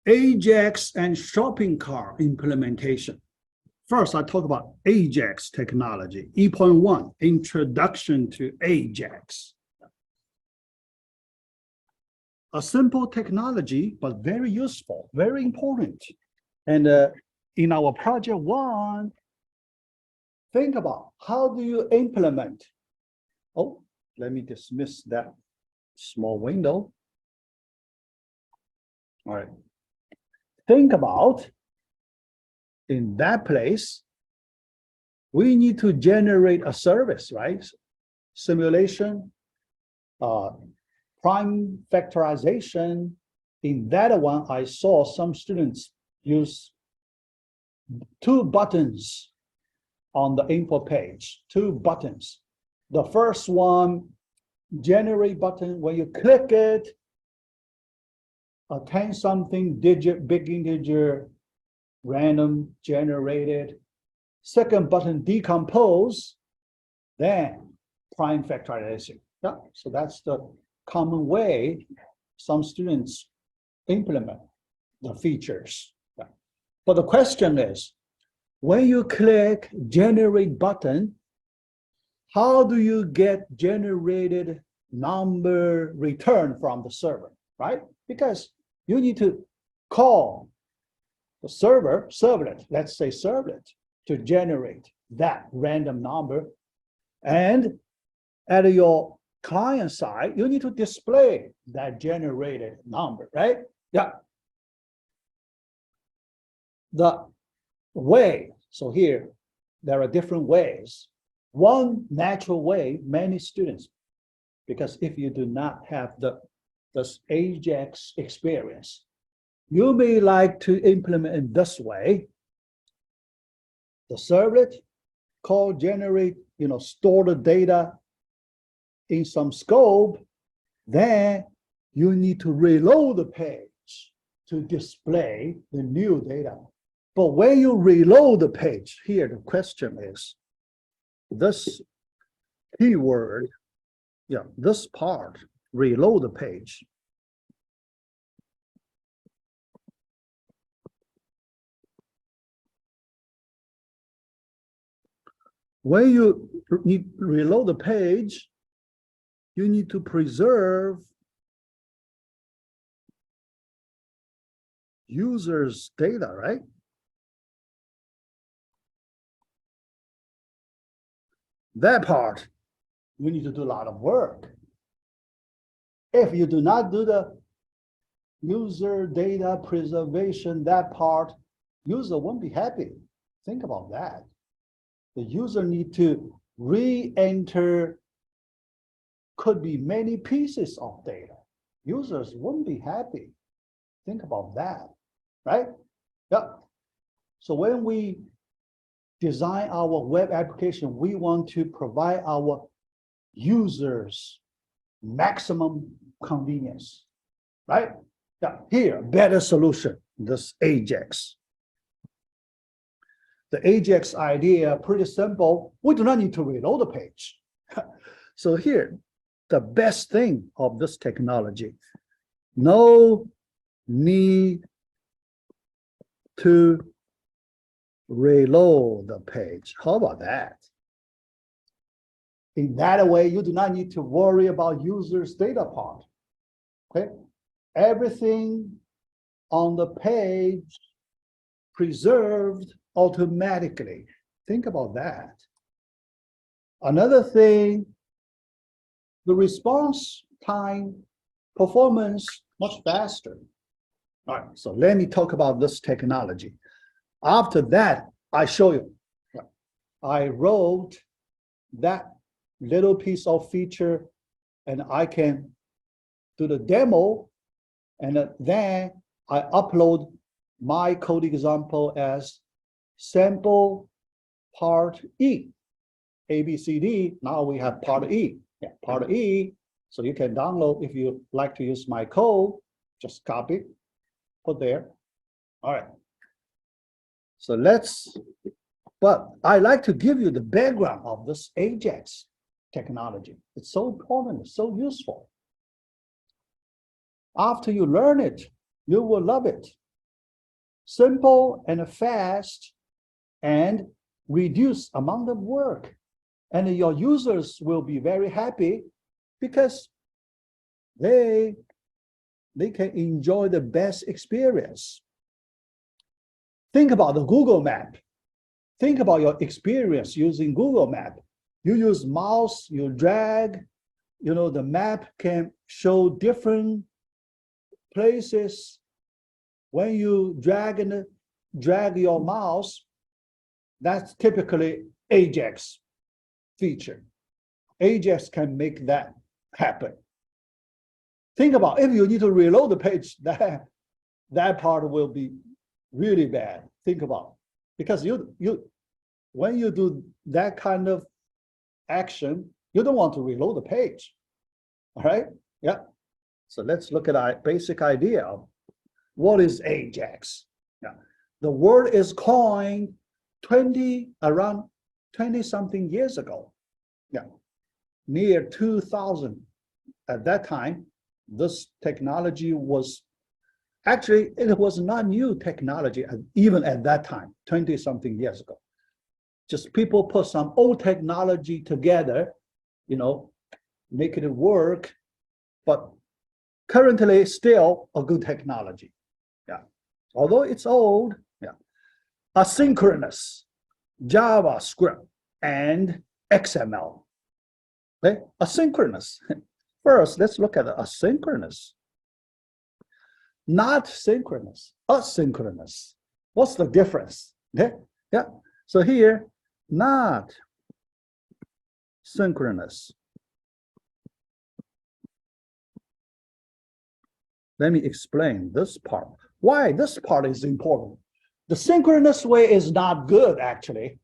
AJAX and shopping cart implementation. First, I talk about AJAX technology. E.1, Introduction to AJAX. A simple technology, but very useful, very important. And in our project one, think about how do you implement? Oh, let me dismiss that small window. All right. Think about in that place, we need to generate a service, right? Simulation, prime factorization. In that one, I saw some students use 2 buttons on the info page, 2 buttons. The first one, generate button, when you click it, a 10-something digit, big integer, random generated. Second button, decompose, then prime factorization. Yeah, so that's the common way some students implement the features. Yeah. But the question is, when you click generate button, how do you get generated number return from the server, right? Because you need to call the servlet, let's say servlet, to generate that random number. And at your client side, you need to display that generated number, right? Yeah. The way, so here, there are different ways. One natural way, many students, because if you do not have this AJAX experience, you may like to implement in this way. The servlet, call generate, store the data in some scope, then you need to reload the page to display the new data. But when you reload the page, here the question is, this keyword, this part, reload the page. When you need reload the page, you need to preserve users' data, right? That part, you need to do a lot of work. If you do not do the user data preservation, that part, user won't be happy. Think about that. The user need to re-enter, could be many pieces of data. Users won't be happy. Think about that, right? Yeah. So when we design our web application, we want to provide our users maximum convenience, right? Yeah. Here, better solution, this AJAX. The AJAX idea, pretty simple. We do not need to reload the page. So here, the best thing of this technology, no need to reload the page. How about that? In that way, you do not need to worry about users' data part. Okay, everything on the page preserved automatically. Think about that. Another thing, the response time, performance much faster. All right, so let me talk about this technology. After that, I show you. I wrote that little piece of feature and I can do the demo, and then I upload my code example as sample part E, A, B, C, D. Now we have part E. Yeah, part E. So you can download if you like to use my code, just copy, put there. All right. So but I like to give you the background of this AJAX technology. It's so important, it's so useful. After you learn it, you will love it. simple and fast, and reduce amount of work. And your users will be very happy because they can enjoy the best experience. Think about the Google Map. Think about your experience using Google Map. You use mouse, you drag, the map can show different places. When you drag your mouse, that's typically AJAX feature. AJAX can make that happen. Think about if you need to reload the page, that part will be really bad. Think about, because when you do that kind of action, you don't want to reload the page. All right? Yeah. So let's look at our basic idea of what is AJAX. Yeah. The word is coined around 20-something years ago. Yeah. Near 2000. At that time, this technology was actually, it was not new technology even at that time, 20-something years ago. Just people put some old technology together, make it work, but currently still a good technology. Yeah. Although it's old, yeah. Asynchronous, JavaScript, and XML. Okay? Asynchronous. First, let's look at the asynchronous. Not synchronous, asynchronous. What's the difference? Okay? Yeah. So here, not synchronous. Let me explain this part. Why this part is important. The synchronous way is not good, actually,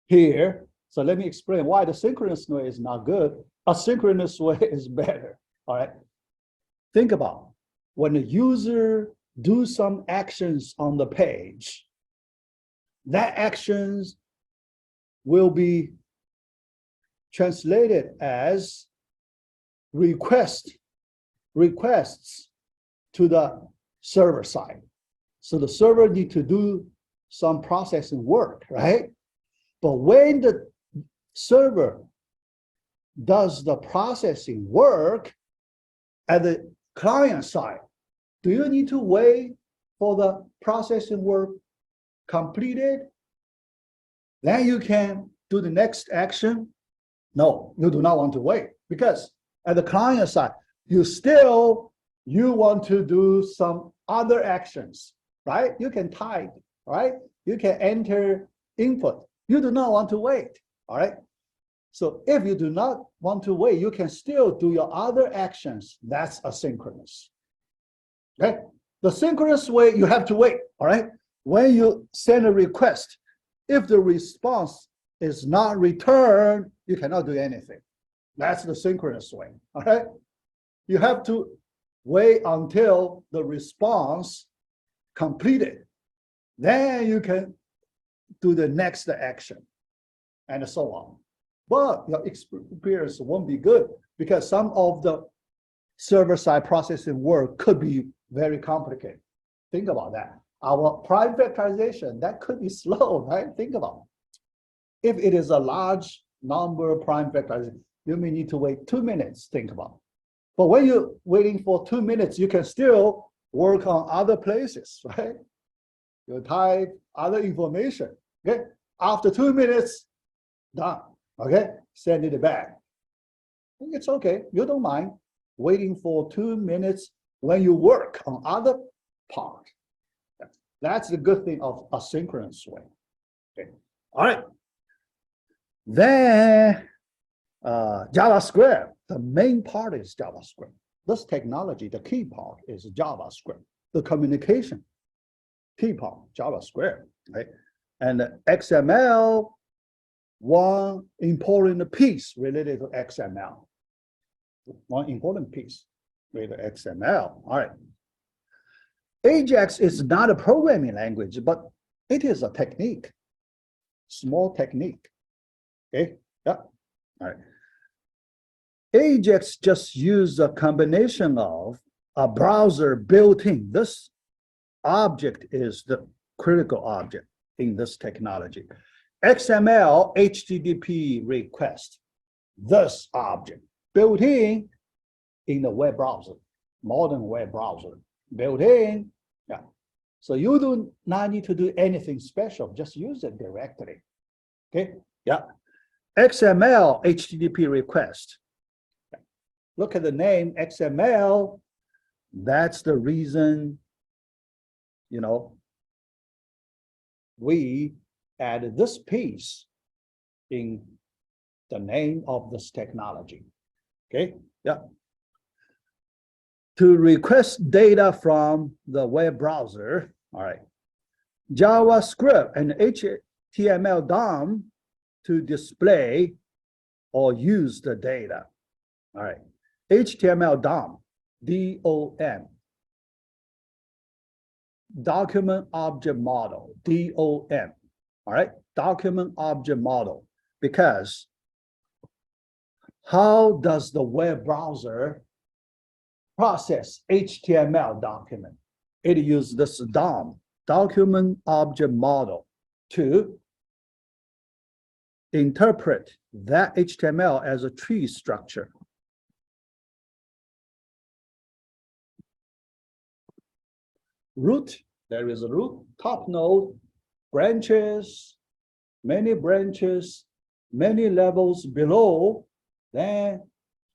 here. So let me explain why the synchronous way is not good. Asynchronous way is better, all right? Think about when the user do some actions on the page, that actions will be translated as requests to the server side. So the server need to do some processing work, right? But when the server does the processing work at the client side, do you need to wait for the processing work completed? Then you can do the next action? No, you do not want to wait, because at the client side, you want to do some other actions, right? You can type, right? You can enter input. You do not want to wait, all right? So if you do not want to wait, you can still do your other actions. That's asynchronous, okay? The synchronous way, you have to wait, all right? When you send a request, if the response is not returned, you cannot do anything. That's the synchronous way, all right? You have to wait until the response completed. Then you can do the next action, and so on. But your experience won't be good because some of the server-side processing work could be very complicated. Think about that. Our prime factorization, that could be slow, right? Think about it. If it is a large number prime factorization, you may need to wait 2 minutes, think about it. But when you're waiting for 2 minutes, you can still work on other places, right? You type other information, okay? After 2 minutes, done, okay? Send it back. It's okay, you don't mind waiting for 2 minutes when you work on other part. That's the good thing of asynchronous way, okay? All right. Then JavaScript, the main part is JavaScript. This technology, the key part is JavaScript. The communication, key part, JavaScript, right? And XML, one important piece related to XML. One important piece related to XML, all right. AJAX is not a programming language, but it is a technique, small technique, okay? Yeah, all right. AJAX just use a combination of a browser built in. This object is the critical object in this technology. XML HTTP request, this object built in the web browser, modern web browser, built in. Yeah. So you do not need to do anything special, just use it directly. Okay, yeah. XML HTTP request. Look at the name XML. That's the reason, we added this piece in the name of this technology. Okay, yeah. To request data from the web browser, all right, JavaScript and HTML DOM to display or use the data. All right, HTML DOM, DOM, document object model, DOM. All right, document object model, because how does the web browser process HTML document? It uses this DOM, document object model, to interpret that HTML as a tree structure. Root, there is a root, top node, branches, many levels below, then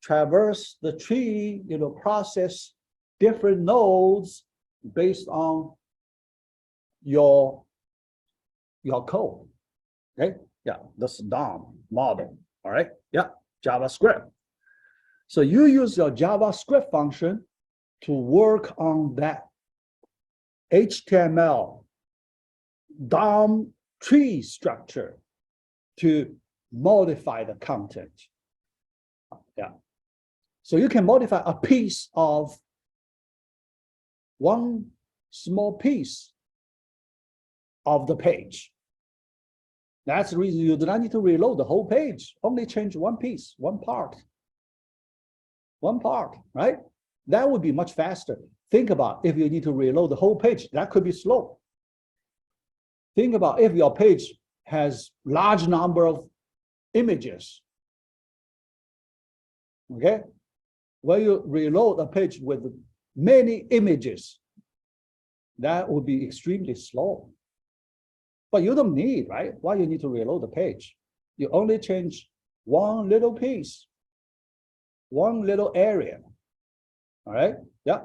traverse the tree, process different nodes based on your code. Okay, yeah, this DOM model. All right, yeah, JavaScript. So you use your JavaScript function to work on that HTML DOM tree structure to modify the content. Yeah. So you can modify a piece of one small piece of the page. That's the reason you do not need to reload the whole page. Only change one piece, one part, right? That would be much faster. Think about if you need to reload the whole page, that could be slow. Think about if your page has large number of images. Okay, when you reload a page with many images, that would be extremely slow. But you don't need, right? Why you need to reload the page? You only change one little piece, one little area. All right, yeah.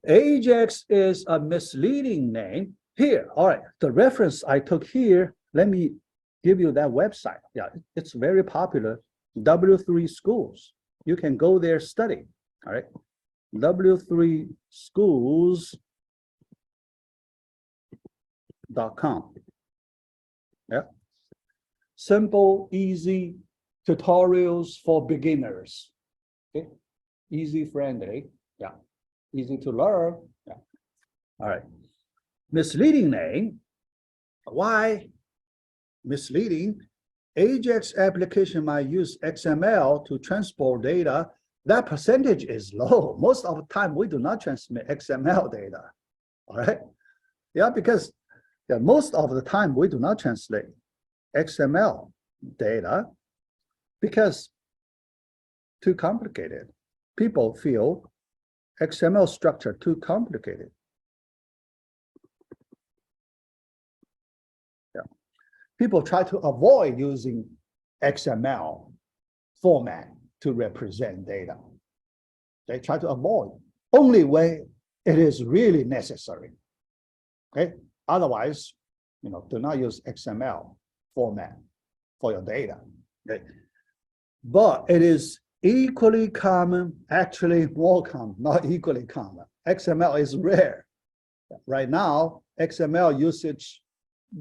AJAX is a misleading name. Here, all right, the reference I took here, let me give you that website. Yeah, it's very popular, W3 Schools. You can go there, study, all right? W3schools.com. Yeah, simple, easy tutorials for beginners. Okay, easy, friendly, yeah, easy to learn. Yeah, all right. Misleading name. Why misleading? AJAX application might use XML to transport data. That percentage is low. Most of the time, we do not transmit XML data. All right. Yeah, because most of the time we do not translate XML data because too complicated. People feel XML structure too complicated. Yeah. People try to avoid using XML format to represent data. They try to avoid only when it is really necessary. Okay. Otherwise, do not use XML format for your data. Okay. But it is equally common, actually more common, not equally common. XML is rare. Right now, XML usage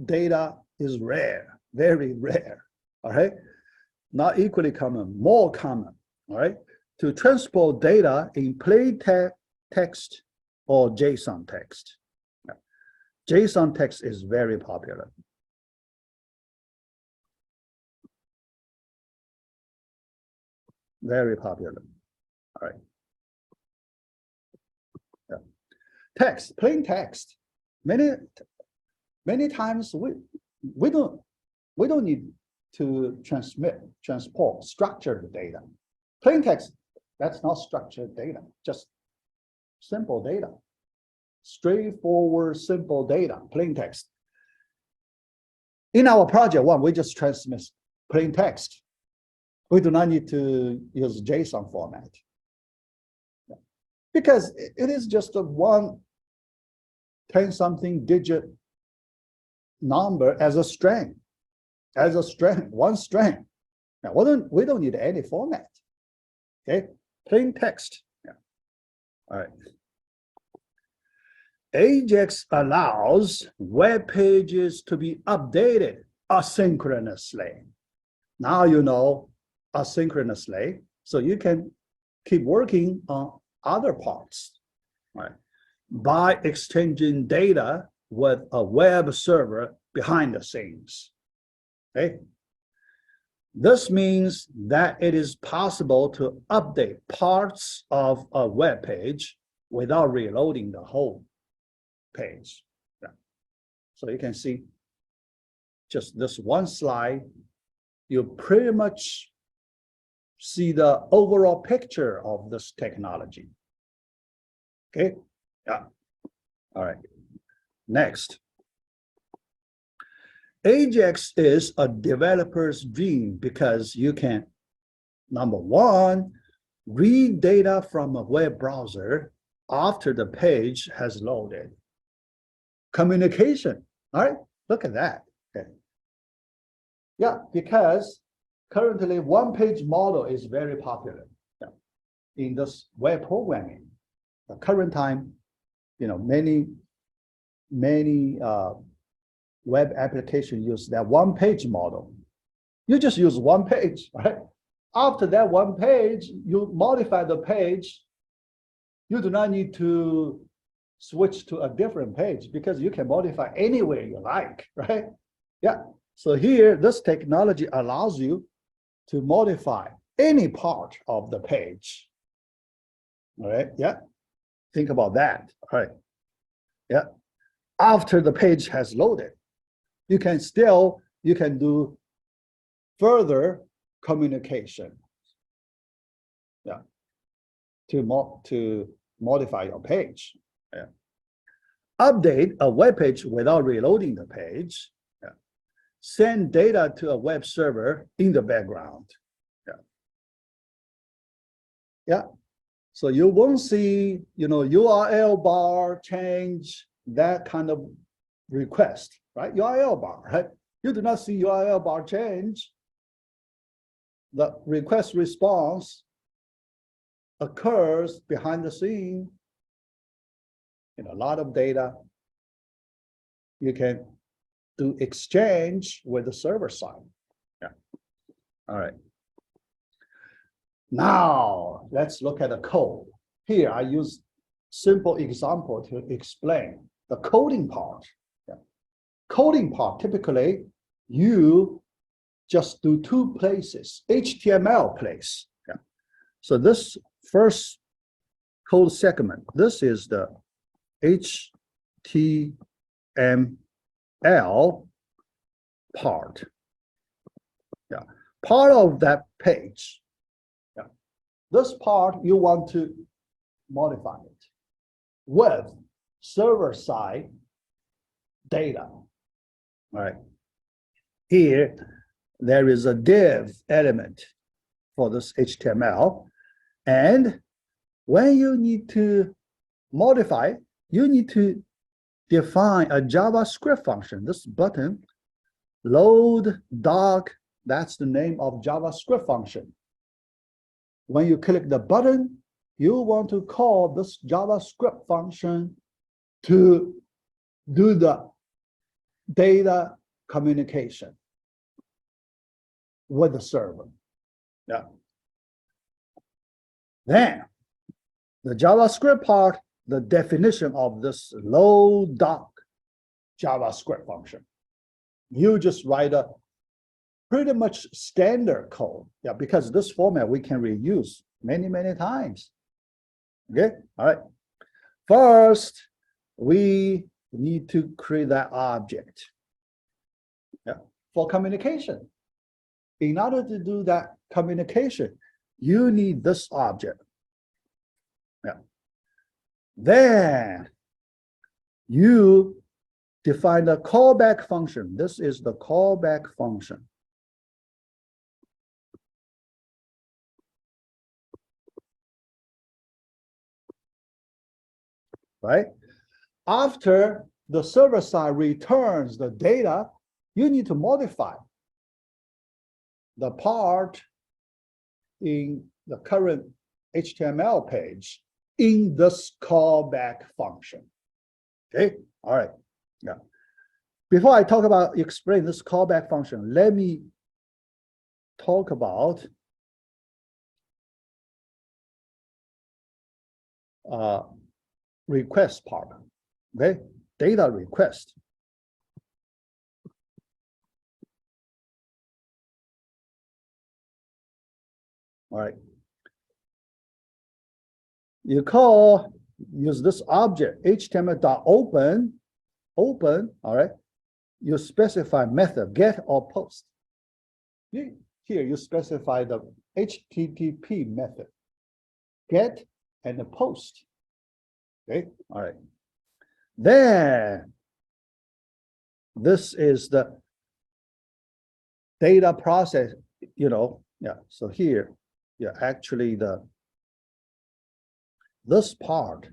data is rare, very rare. All right. Not equally common, more common. All right. To transport data in plain text or JSON text. JSON text is very popular. Very popular. All right. text, plain text. Many times we don't need to transport structured data. Plain text, that's not structured data, just simple data. Straightforward, simple data, plain text. In our project one, we just transmit plain text. We do not need to use JSON format. Because it is just a 10-something digit number as a string, one string. Now, we don't need any format. Okay, plain text. Yeah. All right. AJAX allows web pages to be updated asynchronously. Now you know asynchronously, so you can keep working on other parts, right? By exchanging data with a web server behind the scenes. Okay. This means that it is possible to update parts of a web page without reloading the whole page. Yeah. So you can see just this one slide, you pretty much see the overall picture of this technology. Okay, yeah. All right, next. AJAX is a developer's dream because you can, number one, read data from a web browser after the page has loaded. Communication, all right, look at that. Okay. Yeah, because currently one-page model is very popular in this web programming. The current time, many web applications use that one-page model. You just use one page, right? After that one page, you modify the page. You do not need to switch to a different page because you can modify anywhere you like, right? Yeah. So here, this technology allows you to modify any part of the page. All right. Yeah. Think about that. All right. Yeah. After the page has loaded, you can do further communication. Yeah. To modify your page. Yeah. Update a web page without reloading the page. Yeah. Send data to a web server in the background. Yeah. Yeah. So you won't see, URL bar change, that kind of request, right? URL bar, right? You do not see URL bar change. The request response occurs behind the scene. A lot of data. You can do exchange with the server side. Yeah. All right. Now let's look at the code. Here I use simple example to explain the coding part. Yeah. Coding part, typically you just do two places, HTML place. Yeah. So this first code segment, this is the HTML part. Yeah. Part of that page. Yeah. This part you want to modify it with server-side data. All right. Here, there is a div element for this HTML. And when you need to modify, you need to define a JavaScript function. This button, load doc, that's the name of JavaScript function. When you click the button, you want to call this JavaScript function to do the data communication with the server. Yeah. Then the JavaScript part, the definition of this load doc JavaScript function. You just write a pretty much standard code. Yeah, because this format we can reuse many times. Okay, all right. First, we need to create that object. Yeah, for communication. In order to do that communication, you need this object. Yeah. Then you define the callback function. This is the callback function. Right? After the server side returns the data, you need to modify the part in the current HTML page in this callback function. Okay, all right. Yeah. Before I talk about explain this callback function, let me talk about request part. Okay, data request. All right. You use this object html.open, open, all right. You specify method get or post. Here you specify the HTTP method, get and the post. Okay, all right. Then this is the data process, yeah. So here, yeah, actually this part,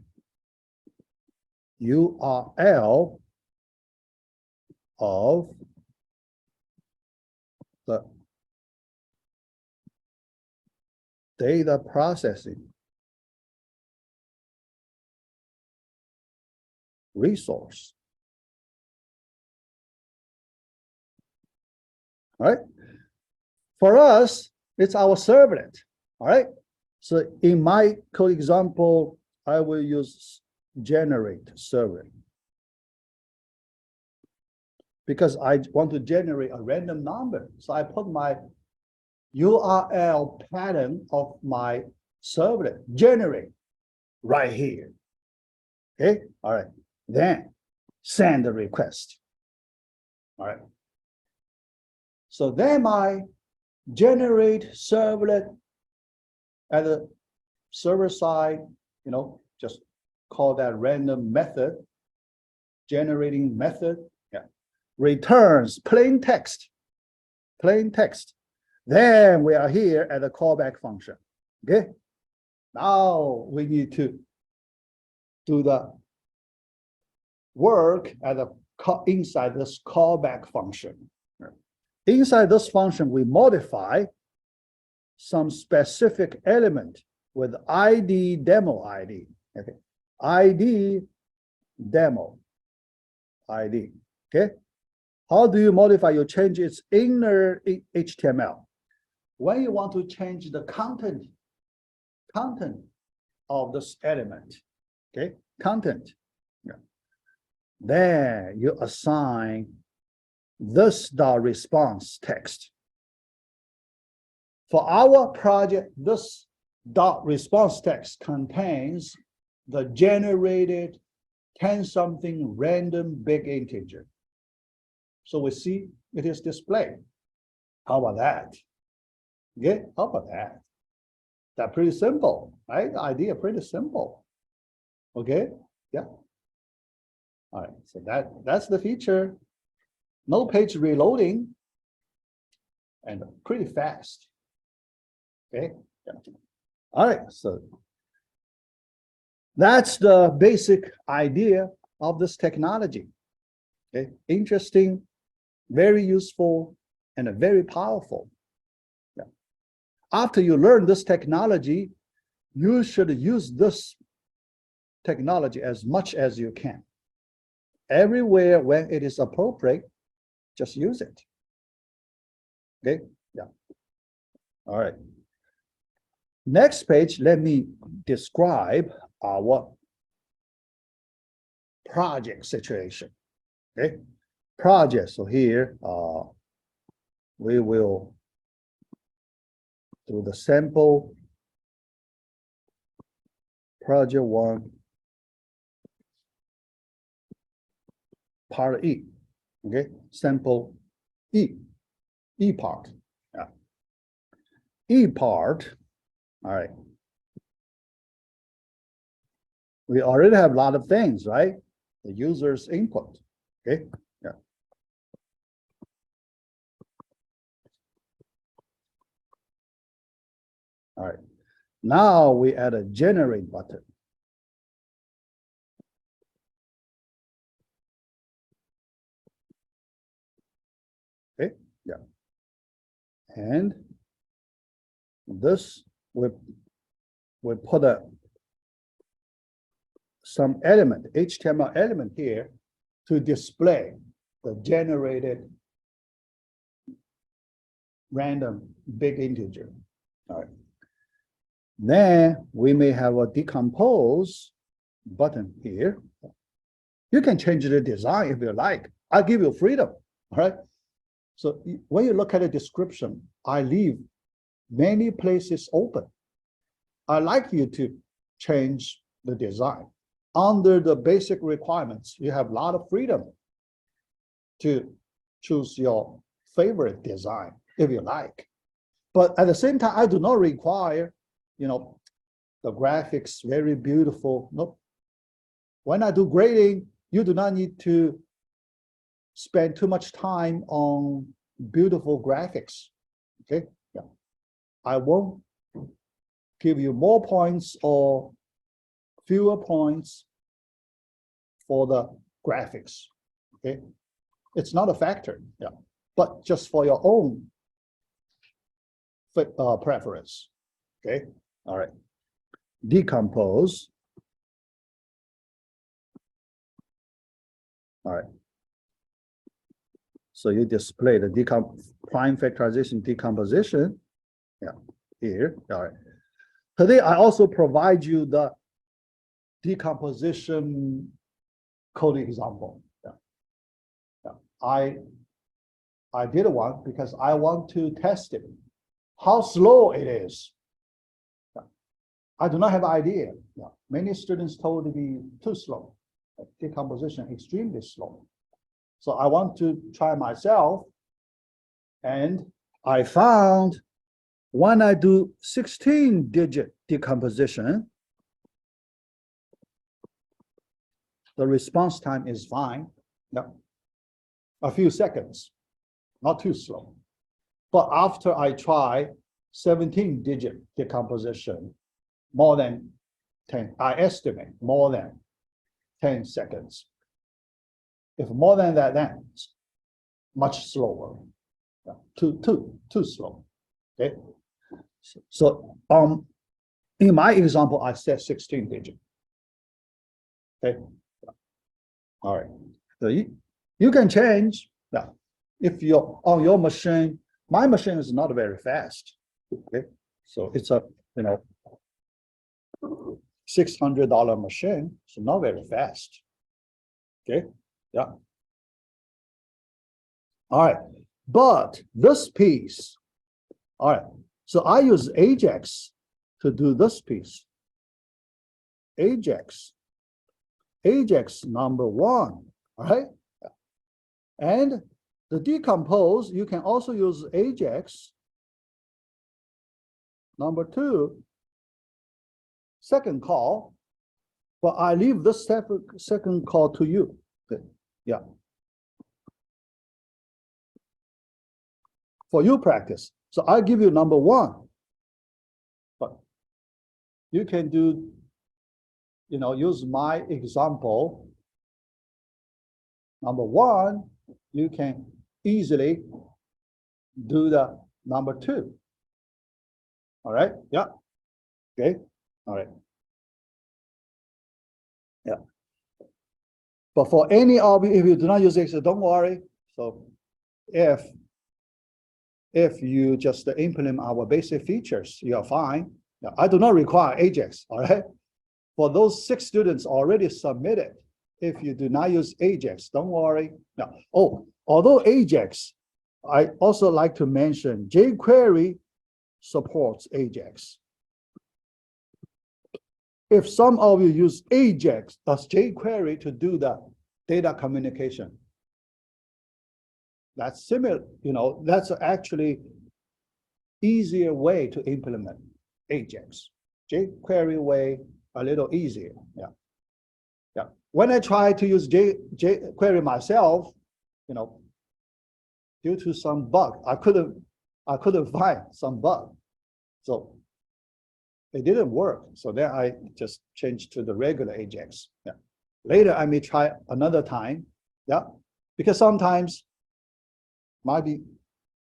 URL of the data processing resource. All right. For us, it's our servlet. All right. So in my code example, I will use generate servlet because I want to generate a random number. So I put my URL pattern of my servlet generate right here. Okay. All right. Then send the request. All right. So then my generate servlet at the server side, just call that random method, generating method, yeah, returns plain text, plain text. Then we are here at the callback function. Okay. Now we need to do the work at the inside this callback function. Inside this function, we modify some specific element with ID demo ID. Okay, ID demo ID. Okay, how do you modify? You change its inner HTML. When you want to change the content of this element, okay, content. Yeah. Then you assign this .response text. For our project, this .response text contains the generated 10-something random big integer. So we see it is displayed. How about that? Okay, how about that? That's pretty simple, right? The idea pretty simple. Okay, yeah. All right, so that's the feature. No page reloading and pretty fast. Okay. Yeah. All right. So that's the basic idea of this technology. Okay. Interesting, very useful, and very powerful. Yeah. After you learn this technology, you should use this technology as much as you can. Everywhere when it is appropriate, just use it. Okay. Yeah. All right. Next page, let me describe our project situation. Okay, project. So here, we will do the sample project 1 part E. Okay, sample E part. Yeah. E part. All right. We already have a lot of things, right? The user's input. Okay. Yeah. All right. Now we add a generate button. Okay. Yeah. And this we put some element, HTML element here to display the generated random big integer. All right. Then we may have a decompose button here. You can change the design if you like. I give you freedom. All right. So when you look at the description, I leave many places open. I like you to change the design. Under the basic requirements, you have a lot of freedom to choose your favorite design if you like. But at the same time, I do not require, the graphics very beautiful. Nope. When I do grading, you do not need to spend too much time on beautiful graphics. Okay. Yeah. I won't give you more points or fewer points for the graphics. Okay. It's not a factor. Yeah. But just for your own preference. Okay. All right. Decompose. All right. So you display the prime factorization decomposition. Yeah, here. All right. Today, I also provide you the decomposition coding example. Yeah. Yeah. I did one because I want to test it, how slow it is. Yeah. I do not have an idea. Yeah. Many students told me too slow. Decomposition extremely slow. So I want to try myself, and I found when I do 16-digit decomposition, the response time is fine. Yeah. A few seconds, not too slow. But after I try 17-digit decomposition, more than 10, I estimate more than 10 seconds. If more than that, then it's much slower. Yeah. Too slow. Okay. So in my example, I said 16-digit. Okay. All right. So you can change. Now, if you're on your machine, my machine is not very fast. Okay. So it's a $600 machine, so not very fast. Okay. Yeah. All right. But this piece, all right. So I use AJAX to do this piece. AJAX number 1, all right? And the decompose, you can also use AJAX number 2, second call, but I leave this second call to you. Okay. Yeah. For you practice. So I give you number 1, but you can do, use my example. Number 1, you can easily do the number 2. All right. Yeah. Okay. All right. Yeah. But for any of you, if you do not use Excel, don't worry. So if you just implement our basic features, you are fine. Now, I do not require AJAX, all right? For those 6 students already submitted, if you do not use AJAX, don't worry. Now, although AJAX, I also like to mention jQuery supports AJAX. If some of you use AJAX as jQuery to do the data communication. That's similar, that's actually easier way to implement AJAX. jQuery way, a little easier. Yeah. Yeah. When I try to use jQuery myself, due to some bug, I couldn't find some bug. So it didn't work. So then I just changed to the regular AJAX. Yeah. Later I may try another time. Yeah. Because sometimes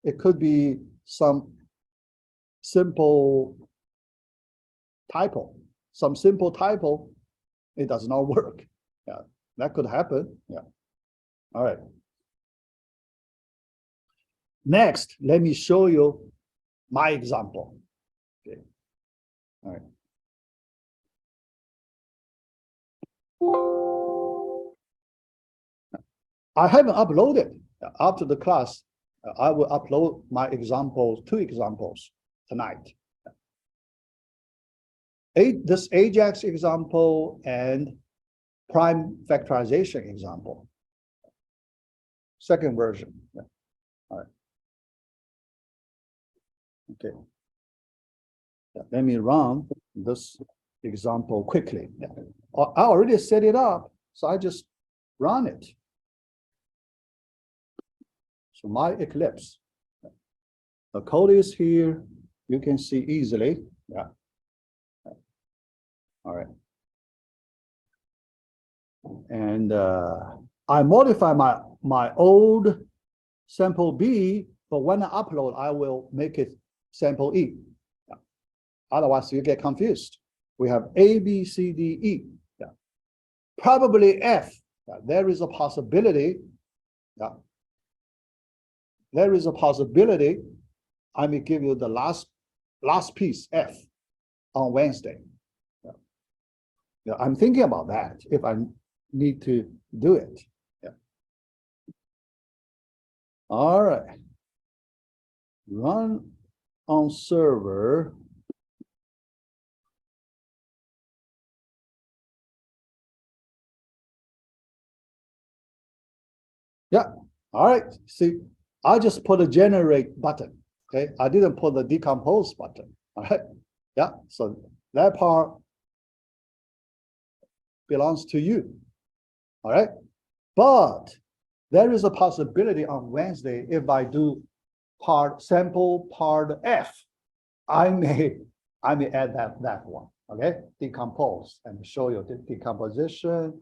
it could be some simple typo. Some simple typo, it does not work. Yeah, that could happen. Yeah. All right. Next, let me show you my example. Okay. All right. I haven't uploaded. After the class, I will upload my examples, 2 examples tonight. This AJAX example and prime factorization example. Second version. Yeah. All right. Okay. Yeah. Let me run this example quickly. Yeah. I already set it up, so I just run it. So my Eclipse. The code is here. You can see easily. Yeah. All right. And I modify my old sample B, but when I upload, I will make it sample E. Yeah. Otherwise, you get confused. We have A, B, C, D, E. Yeah. Probably F. Yeah. There is a possibility. Yeah. There is a possibility I may give you the last piece, F, on Wednesday. Yeah. Yeah, I'm thinking about that if I need to do it. Yeah. All right. Run on server. Yeah. All right. See, I just put a generate button. Okay. I didn't put the decompose button. All right. Yeah. So that part belongs to you. All right. But there is a possibility on Wednesday, if I do sample part F, I may add that one. Okay. Decompose and show you the decomposition.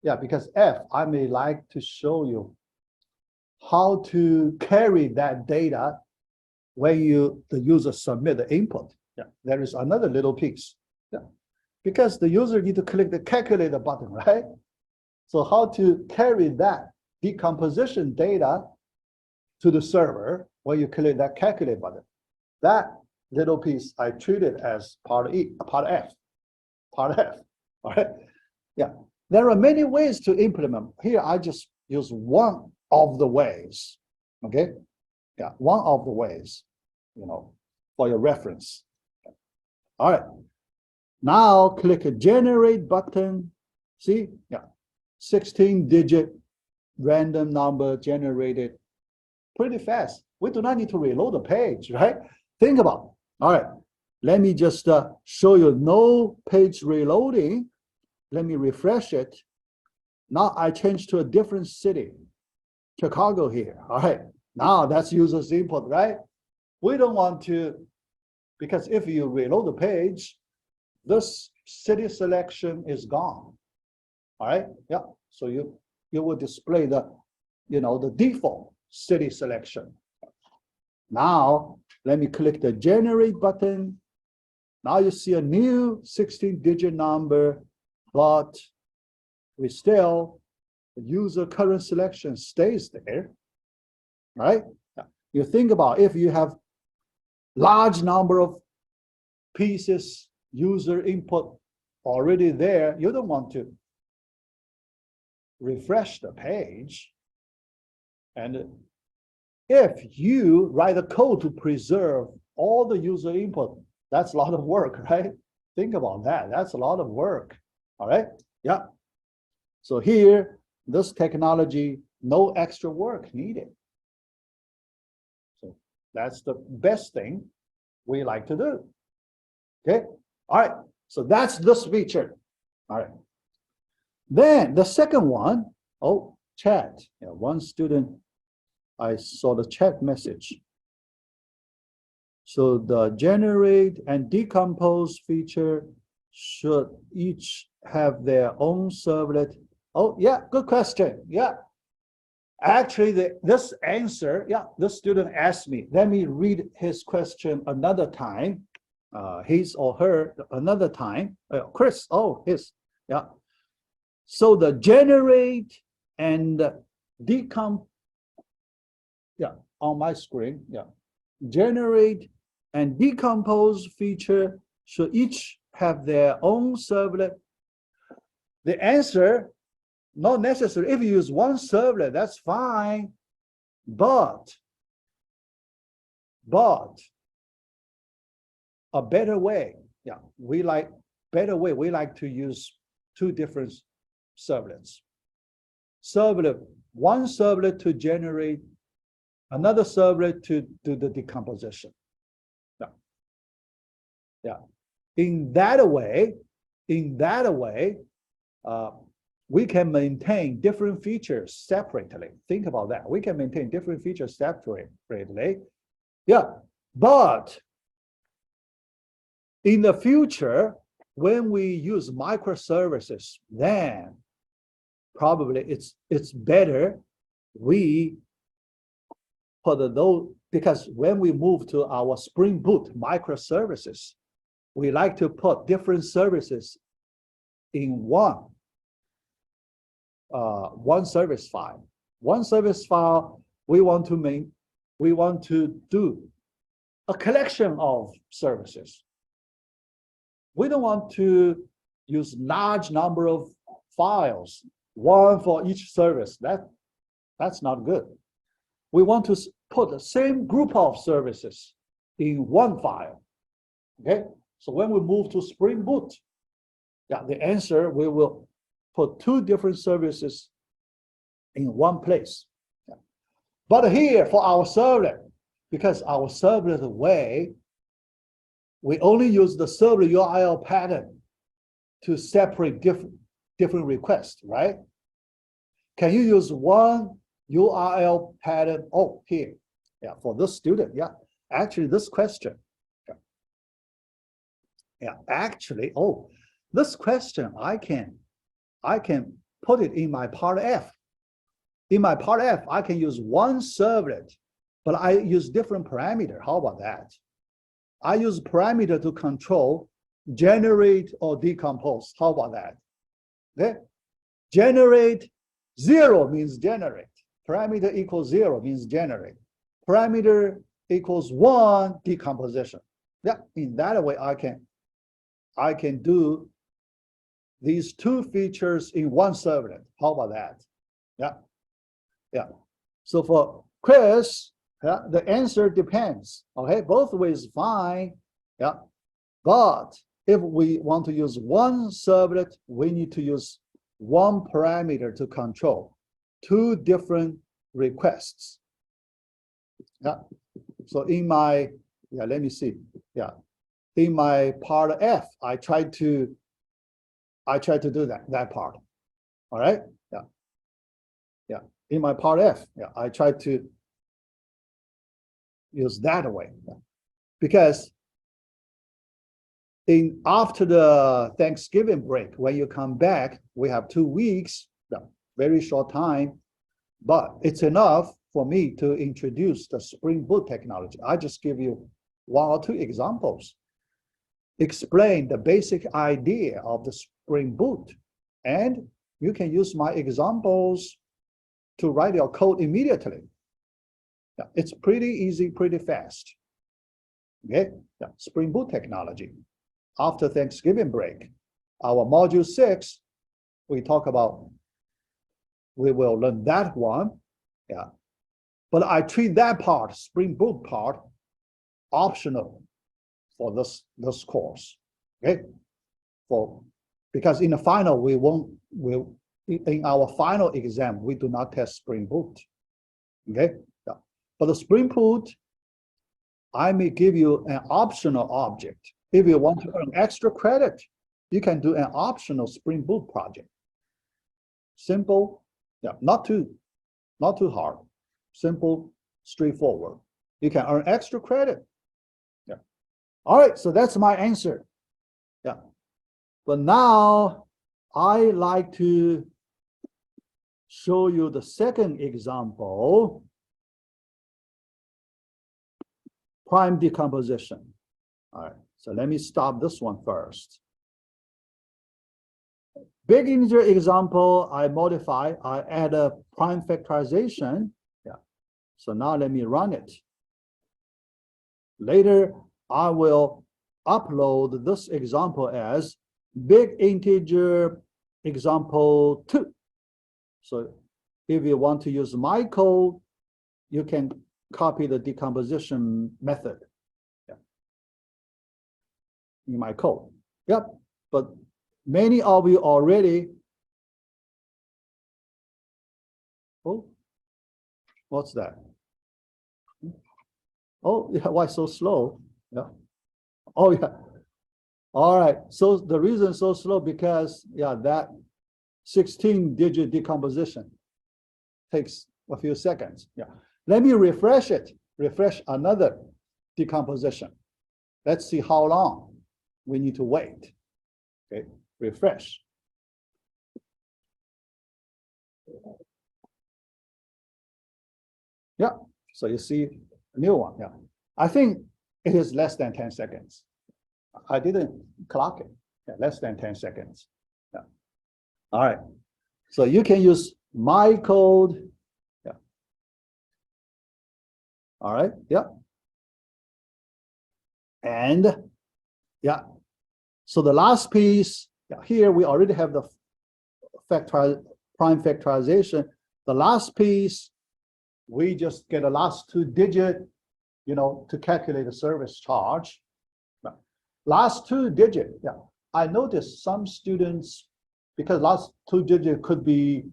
Yeah, because F, I may like to show you how to carry that data when the user submit the input. Yeah, there is another little piece. Yeah, because the user need to click the calculator button, right? So how to carry that decomposition data to the server when you click that calculate button. That little piece I treat it as part F. All right. Yeah. There are many ways to implement. Here, I just use one of the ways. Okay. Yeah, one of the ways, for your reference. All right. Now click a generate button. See? Yeah. 16-digit random number generated pretty fast. We do not need to reload the page, right? Think about it. All right. Let me just show you no page reloading. Let me refresh it. Now I change to a different city, Chicago here. All right. Now that's user's input, right? We don't want to, because if you reload the page, this city selection is gone. All right. Yeah. So you will display the default city selection. Now let me click the generate button. Now you see a new 16-digit number, but we still, the user current selection stays there, right? You think about if you have large number of pieces, user input already there, you don't want to refresh the page. And if you write a code to preserve all the user input, that's a lot of work, right? Think about that. That's a lot of work. All right. Yeah. So here this technology, no extra work needed. So that's the best thing we like to do. Okay, all right, so that's this feature. All right, then the second one, oh, chat. Yeah, one student, I saw the chat message. So the generate and decompose feature should each have their own servlet. Oh, yeah, good question. Yeah. Actually, this answer, yeah, this student asked me. Let me read his question another time. His or her another time. Chris, oh, his, yeah. So the generate and decompose, yeah, on my screen, yeah. Generate and decompose feature should each have their own servlet. The answer, not necessary. If you use one servlet, that's fine. But a better way, yeah, we like better way. We like to use two different servlets. One servlet to generate, another servlet to do the decomposition. Yeah. Yeah. In that way, we can maintain different features separately. Think about that. We can maintain different features separately. Yeah, but in the future, when we use microservices, then probably it's better we put those, because when we move to our Spring Boot microservices, we like to put different services in one service file. One service file, we want to do a collection of services. We don't want to use large number of files, one for each service. That's not good. We want to put the same group of services in one file. Okay, so when we move to Spring Boot, yeah, the answer, we will put two different services in one place. Yeah. But here for our servlet, because our servlet way, we only use the servlet URL pattern to separate different requests, right? Can you use one URL pattern? Oh, here, yeah, for this student, yeah. Actually, this question, yeah, actually, oh, this question, I can put it in my part F. In my part F, I can use one servlet, but I use different parameter. How about that? I use parameter to control generate or decompose. How about that? Okay, generate 0 means generate. Parameter equals 0 means generate. Parameter equals 1 decomposition. Yeah, in that way I can do these two features in one servlet. How about that? Yeah, yeah. So for Chris, yeah, the answer depends. Okay, both ways fine. Yeah, but if we want to use one servlet, we need to use one parameter to control two different requests. Yeah. So in my, yeah, let me see. Yeah, in my part F, I tried to do that part. All right. Yeah. Yeah. In my part F, yeah, I tried to use that way. Yeah. Because after the Thanksgiving break, when you come back, we have 2 weeks, yeah, very short time, but it's enough for me to introduce the Spring Boot technology. I just give you 1 or 2 examples, explain the basic idea of the Spring Boot, and you can use my examples to write your code immediately. Yeah, it's pretty easy, pretty fast. Okay, yeah, Spring Boot technology. After Thanksgiving break, our module 6, we talk about, we will learn that one. Yeah, but I treat that part, Spring Boot part, optional for this course. Okay, because in the final we'll in our final exam, we do not test Spring Boot. Okay, yeah. But the Spring Boot, I may give you an optional object. If you want to earn extra credit, you can do an optional Spring Boot project. Simple, yeah, not too hard. Simple, straightforward. You can earn extra credit. Yeah. All right, so that's my answer. Yeah. But now I like to show you the second example, prime decomposition. All right, so let me stop this one first. Big integer example, I modify, I add a prime factorization. Yeah. So now let me run it. Later, I will upload this example as big integer example 2. So if you want to use my code, you can copy the decomposition method, yeah, in my code. Yep, but many of you already, oh, what's that? Oh, yeah, why so slow? Yeah. Oh, yeah. All right. So the reason so slow because, yeah, that 16-digit decomposition takes a few seconds. Yeah. Let me refresh it. Refresh another decomposition. Let's see how long we need to wait. Okay. Refresh. Yeah. So you see a new one. Yeah. I think it is less than 10 seconds. I didn't clock it. Yeah, less than 10 seconds. Yeah. All right. So you can use my code. Yeah. All right. Yeah. And yeah. So the last piece, yeah, here we already have the prime factorization. The last piece, we just get the last 2 digits, you know, to calculate the service charge. Last 2 digits, yeah. I noticed some students, because last 2 digits could be,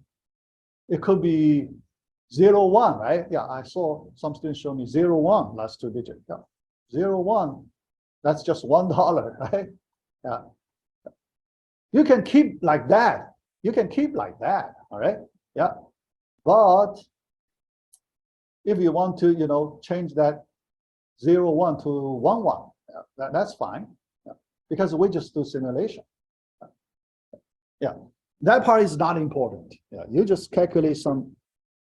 it could be 0, 1, right? Yeah, I saw some students show me 0, 1, last 2 digits. Yeah. 0, 1, that's just $1, right? Yeah. You can keep like that. You can keep like that, all right? Yeah. But if you want to, you know, change that 0, 1 to 1, 1, yeah, that's fine. Yeah. Because we just do simulation. Yeah, that part is not important. Yeah, you just calculate some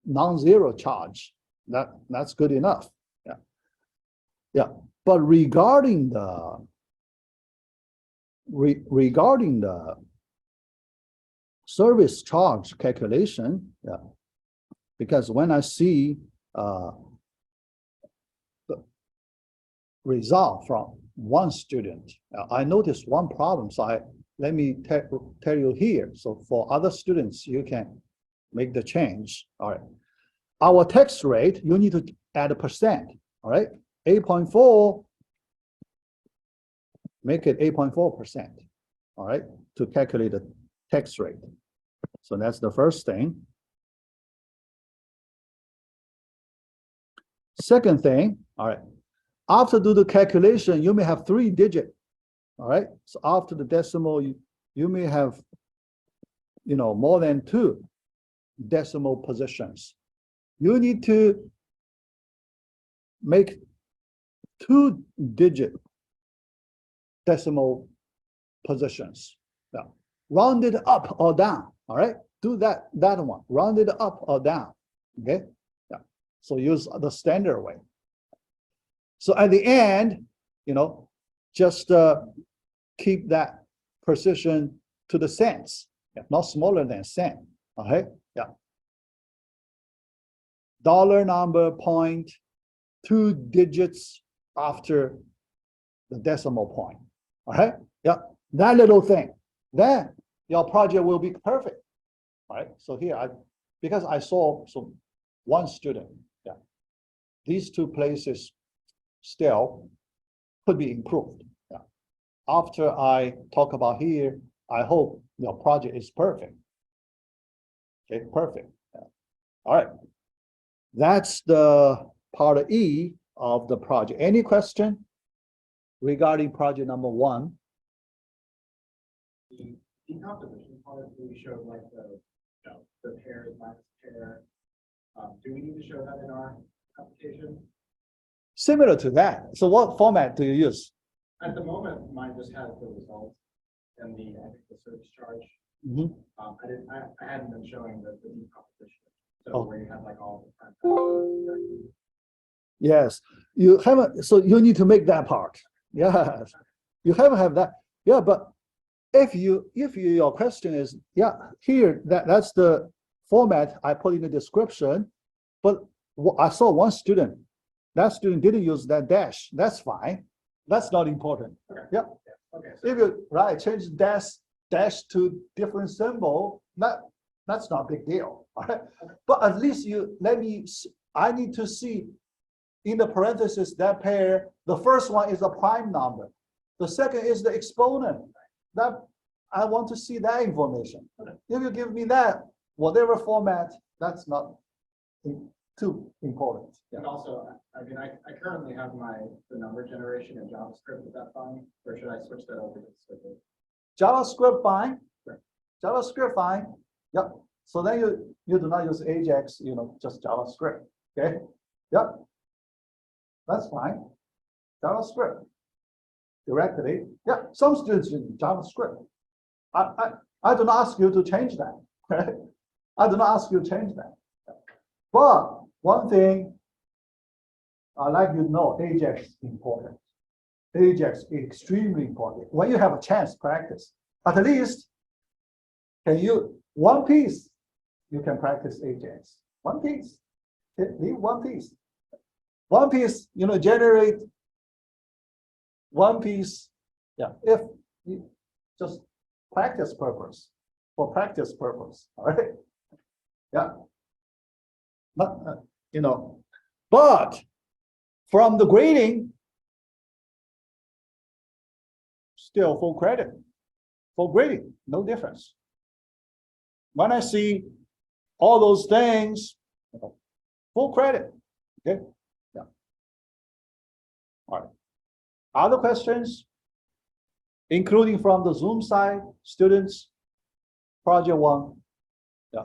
non-zero charge. That's good enough. Yeah, yeah. But regarding the service charge calculation, yeah, because when I see the result from one student, I noticed one problem. So let me tell you here. So for other students, you can make the change. All right. Our tax rate, you need to add a percent. All right. 8.4, make it 8.4%. All right. To calculate the tax rate. So that's the first thing. Second thing, all right. After do the calculation, you may have 3 digits. All right. So after the decimal, you may have, you know, more than 2 decimal positions. You need to make 2-digit decimal positions. Now, round it up or down. All right. Do that one. Round it up or down. Okay. Yeah. So use the standard way. So at the end, you know, just keep that precision to the cents, yeah, not smaller than cent. Okay, yeah. Dollar number point, 2 digits after the decimal point. All right, yeah, that little thing. Then your project will be perfect. All right. So here, because I saw one student, yeah, these 2 places still could be improved. Yeah. After I talk about here, I hope your project is perfect. Okay, perfect. Yeah. All right. That's the part E of the project. Any question regarding project number 1? The decomposition part, we showed like the pairs minus pair. Do we need to show that in our application? Similar to that. So what format do you use? At the moment, mine just has the results and the service charge. Mhm. I hadn't been showing the decomposition. So Oh. where you have like all the different. Yes, you haven't, so you need to make that part. Yes, you haven't have that. Yeah, but if your question is, yeah, here, that's the format I put in the description, but I saw one student, that student didn't use that dash. That's fine. That's not important. Okay. Yeah. Okay. If you change dash to different symbol, that's not a big deal. All right. But at least I need to see in the parentheses that pair, the first one is a prime number. The second is the exponent. That I want to see that information. Okay. If you give me that, whatever format, that's not too important. And also, I mean, I currently have the number generation in JavaScript. Is that fine? Or should I switch that over to Swift? JavaScript fine. Sure. JavaScript fine. Yep. So then you do not use AJAX, just JavaScript. Okay. Yep. That's fine. JavaScript. Directly. Yeah. Some students use JavaScript. I do not ask you to change that. Right? I do not ask you to change that. But one thing I'd like you to know, AJAX is important. AJAX is extremely important. When you have a chance, practice. At least, one piece, you can practice AJAX. One piece. Leave one piece. One piece, generate one piece. Yeah, if you just practice purpose, for practice purpose. All right. Yeah. But, but from the grading, still full credit. For grading, no difference. When I see all those things, full credit. Okay. Yeah. All right. Other questions, including from the Zoom side, students, project 1. Yeah.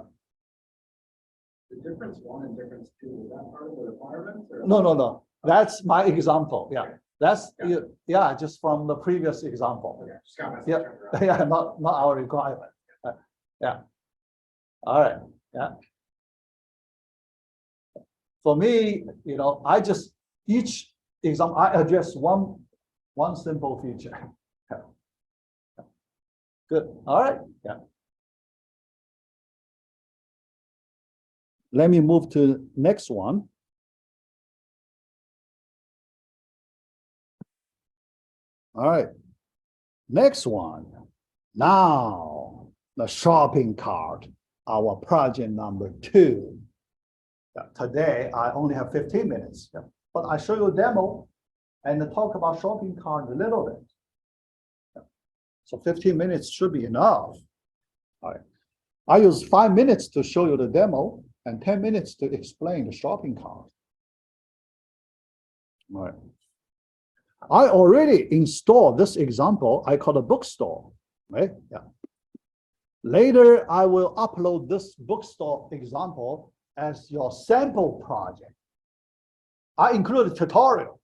The difference 1 and difference 2, is that part of the requirements? Or? No. That's my example. Yeah. Okay. That's just from the previous example. Okay. Just got my Yeah, not our requirement. Yeah. All right. Yeah. For me, I just each example I address one simple feature. Good. All right. Yeah. Let me move to next one. All right. Next one. Now, the shopping cart, our project number 2. Today, I only have 15 minutes, but I show you a demo and talk about shopping cart a little bit. So 15 minutes should be enough. All right. I use 5 minutes to show you the demo and 10 minutes to explain the shopping cart. All right. I already installed this example. I call it bookstore, right? Yeah. Later, I will upload this bookstore example as your sample project. I include a tutorial.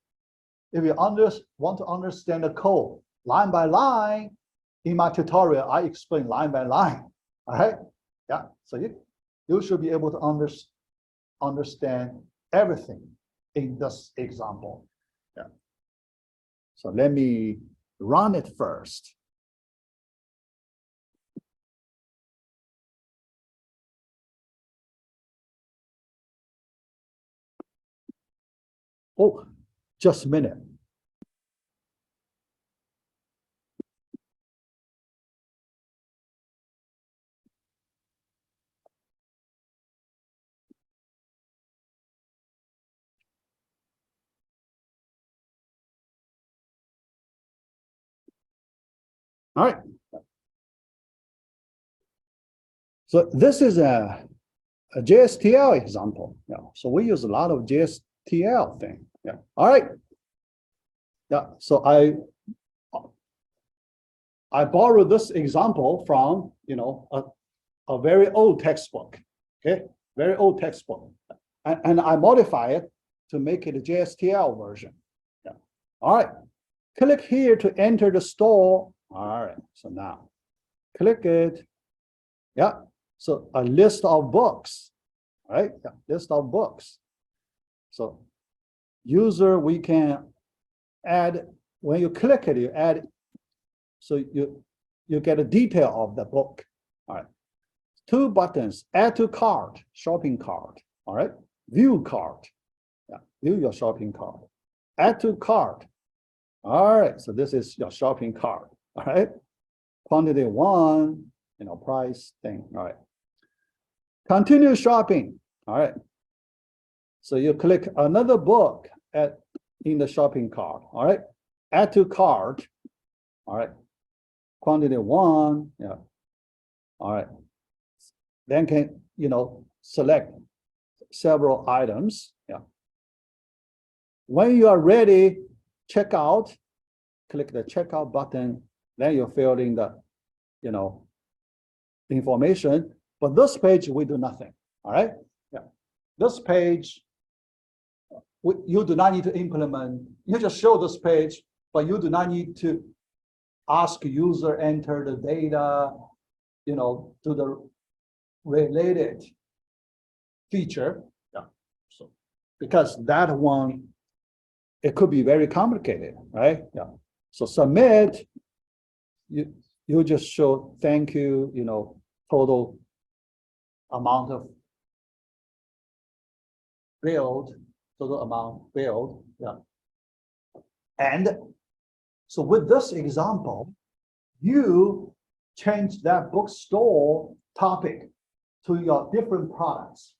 If you want to understand the code line by line, in my tutorial, I explain line by line. All right? Yeah. So you should be able to understand everything in this example. Yeah. So let me run it first. Oh, just a minute. All right. So this is a a JSTL example. Yeah. So we use a lot of JSTL thing. Yeah. All right. Yeah. So I borrowed this example from, a very old textbook. Okay. Very old textbook. And I modify it to make it a JSTL version. Yeah. All right. Click here to enter the store. All right. So now click it. Yeah. So a list of books. Right? Yeah. List of books. So user, we can add, when you click it, you add, so you get a detail of the book. All right. 2 buttons, add to cart, shopping cart. All right. View cart. Yeah. View your shopping cart. Add to cart. All right. So this is your shopping cart. All right. Quantity 1, price thing. All right. Continue shopping. All right. So you click another book in the shopping cart. All right. Add to cart. All right. Quantity 1. Yeah. All right. Then can, select several items. Yeah. When you are ready, check out, click the checkout button. Then you fill in the, information. But this page, we do nothing. All right. Yeah. This page, you do not need to implement. You just show this page, but you do not need to ask user enter the data, to the related feature. Yeah. So because that one, it could be very complicated, right? Yeah. So submit, you just show thank you, total amount of billed, total amount billed. Yeah. And so with this example, you change that bookstore topic to your different products.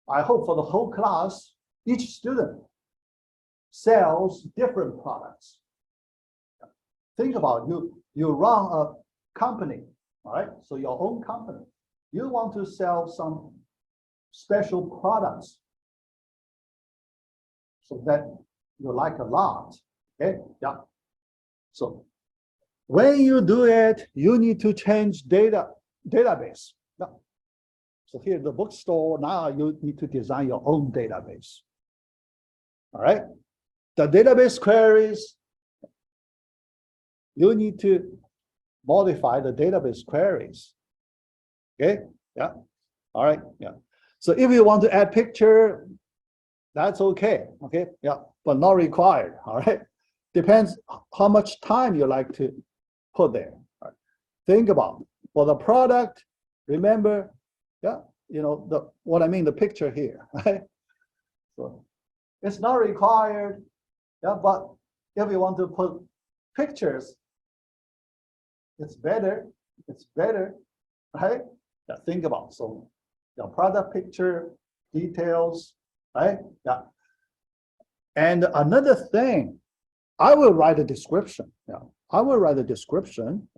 I hope for the whole class, each student sells different products. Think about you run a company, all right? So your own company, you want to sell some special products so that you like a lot. Okay, yeah. So when you do it, you need to change database. Yeah. So here the bookstore, now you need to design your own database. All right. The database queries, you need to modify the database queries. Okay, yeah. All right, yeah. So if you want to add picture, that's okay. Okay, yeah, but not required. All right. Depends how much time you like to put there. All right. Think about for the product, remember, yeah, what I mean, the picture here, right? So it's not required, yeah, but if you want to put pictures, it's better, right? Yeah, think about, so the product picture, details, right? Yeah. And another thing, I will write a description. Yeah, I will write a description,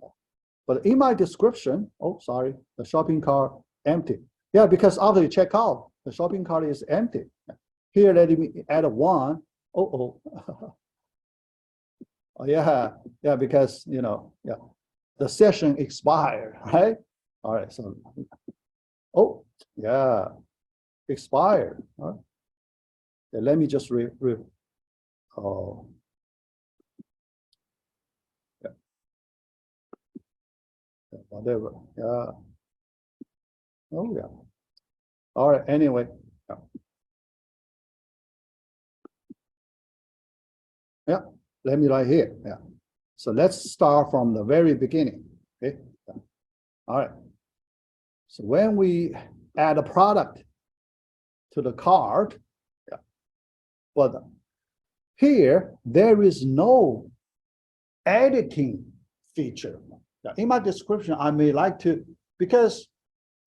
but in my description, oh, sorry, the shopping cart empty. Yeah, because after you check out, the shopping cart is empty. Here, let me add a 1. Oh, yeah, because, yeah, the session expired, right? All right, so, oh, yeah, expired. All right. Yeah, let me just oh. Yeah. Whatever, yeah. Oh, yeah. All right, anyway. Yeah. Yeah, let me write here. Yeah. So let's start from the very beginning. Okay. Yeah. All right. So when we add a product to the cart, yeah, but here there is no editing feature. Yeah. In my description, I may like to, because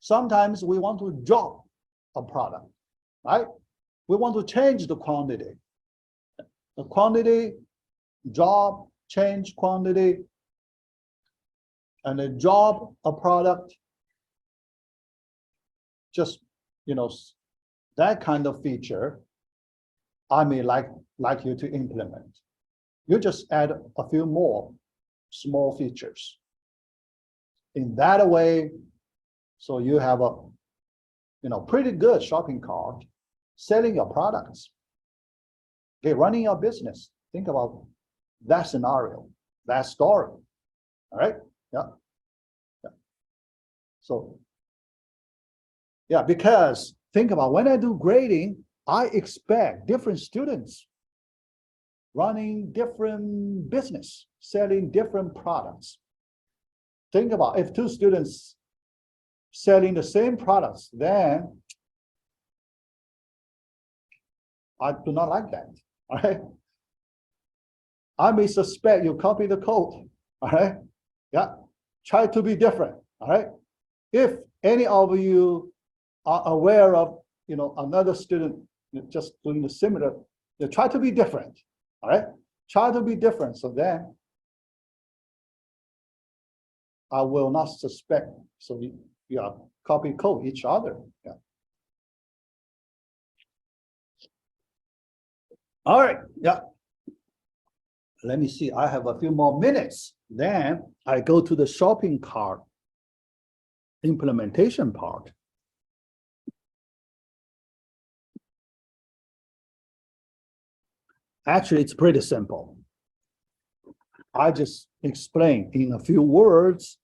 sometimes we want to drop a product, right? We want to change the quantity. The quantity, drop, change quantity, and a drop a product. just, that kind of feature, I may like you to implement. You just add a few more small features. In that way, so you have a, pretty good shopping cart, selling your products, okay, running your business. Think about that scenario, that story. All right, yeah. So, yeah, because think about when I do grading, I expect different students running different business, selling different products. Think about if two students selling the same products, then I do not like that. All right. I may suspect you copy the code. All right. Yeah. Try to be different. All right. If any of you are aware of, another student just doing the similar, you try to be different. All right. Try to be different. So then I will not suspect. So you are copy code each other. Yeah. All right. Yeah. Let me see. I have a few more minutes. Then I go to the shopping cart implementation part. Actually, it's pretty simple. I just explain in a few words,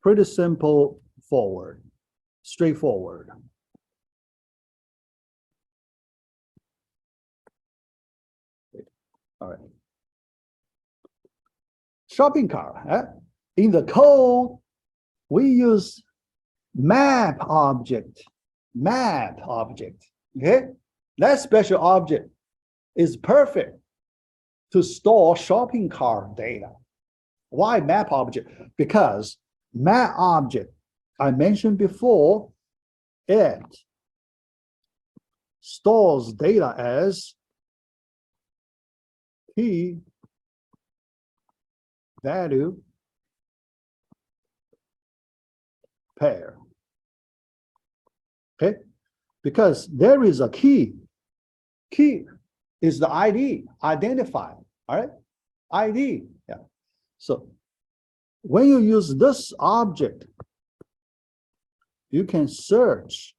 pretty simple, straightforward. All right. Shopping cart. In the code, we use map object. Okay? That special object is perfect to store shopping cart data. Why map object? Because map object, I mentioned before, it stores data as key value pair. Okay? Because there is a key. Key is the ID, identifier. All right? ID. Yeah. So when you use this object, you can search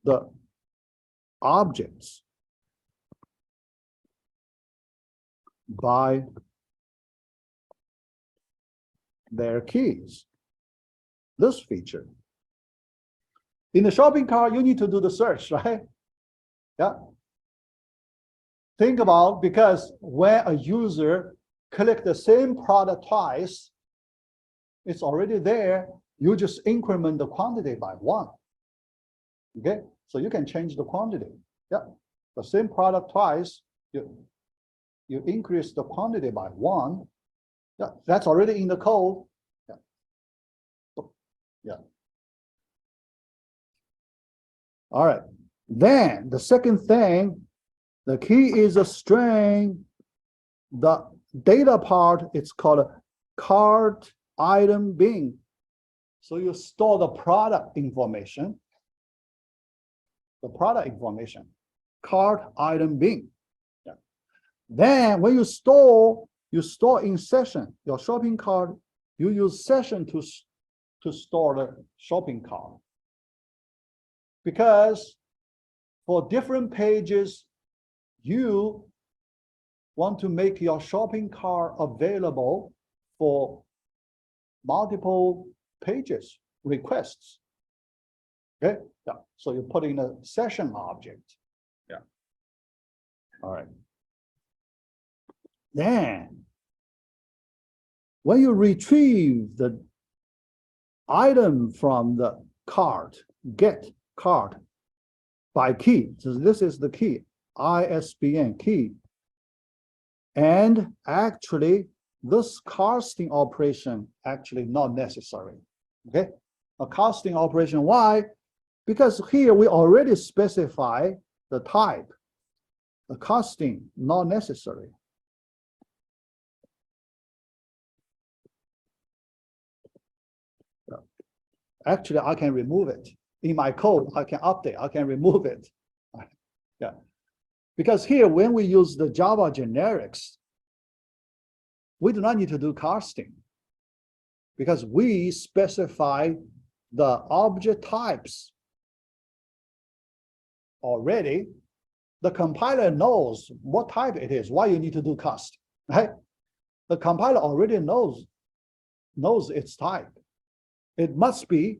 the objects by their keys. This feature. In the shopping cart, you need to do the search, right? Yeah. Think about, because when a user click the same product twice, it's already there. You just increment the quantity by 1. Okay, so you can change the quantity. Yeah, the same product twice, you increase the quantity by 1. Yeah, that's already in the code. Yeah. Yeah. All right. Then the second thing, the key is a string. The data part, it's called a cart item bin. So you store the product information. Cart item bin. Yeah. Then when you store in session, your shopping cart, you use session to store the shopping cart. Because for different pages, you want to make your shopping cart available for multiple pages, requests. Okay, yeah. So you put in a session object. Yeah. All right. Then, when you retrieve the item from the cart, get cart by key. So this is the key, ISBN key. And actually, this casting operation actually not necessary. Okay, a casting operation. Why? Because here we already specify the type. The casting not necessary. Actually, I can remove it. In my code, I can update, I can remove it. Yeah. Because here, when we use the Java generics, we do not need to do casting because we specify the object types already. The compiler knows what type it is, why you need to do cast, right? The compiler already knows its type. It must be,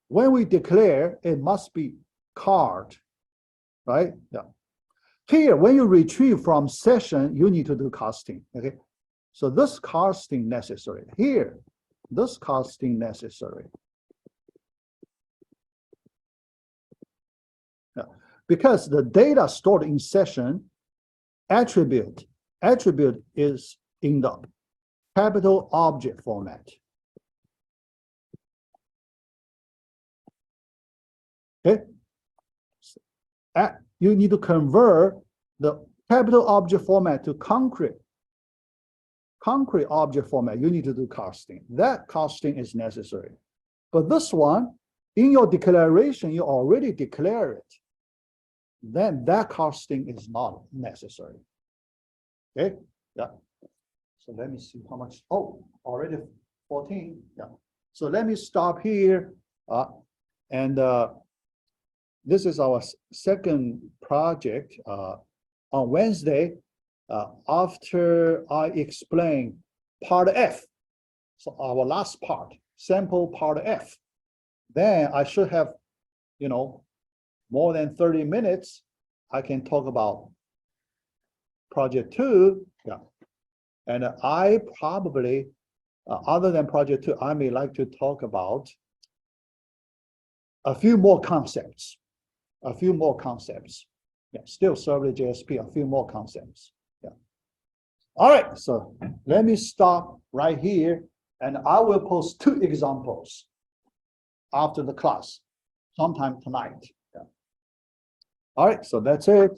when we declare, it must be card, right? Yeah. Here, when you retrieve from session, you need to do casting, okay? So this casting necessary. Here, this casting necessary. Yeah. Because the data stored in session, attribute is in the capital object format. Okay. You need to convert the capital object format to concrete object format. You need to do casting. That casting is necessary. But this one, in your declaration, you already declare it. Then that casting is not necessary. Okay. Yeah. So let me see how much. Oh, already 14. Yeah. So let me stop here. This is our second project. On Wednesday, after I explain part F, so our last part, sample part F, then I should have, more than 30 minutes. I can talk about project 2. Yeah. And I probably, other than project 2, I may like to talk about a few more concepts. Yeah, still serverless JSP, a few more concepts. Yeah. All right, so let me stop right here, and I will post 2 examples after the class, sometime tonight. Yeah. All right, so that's it.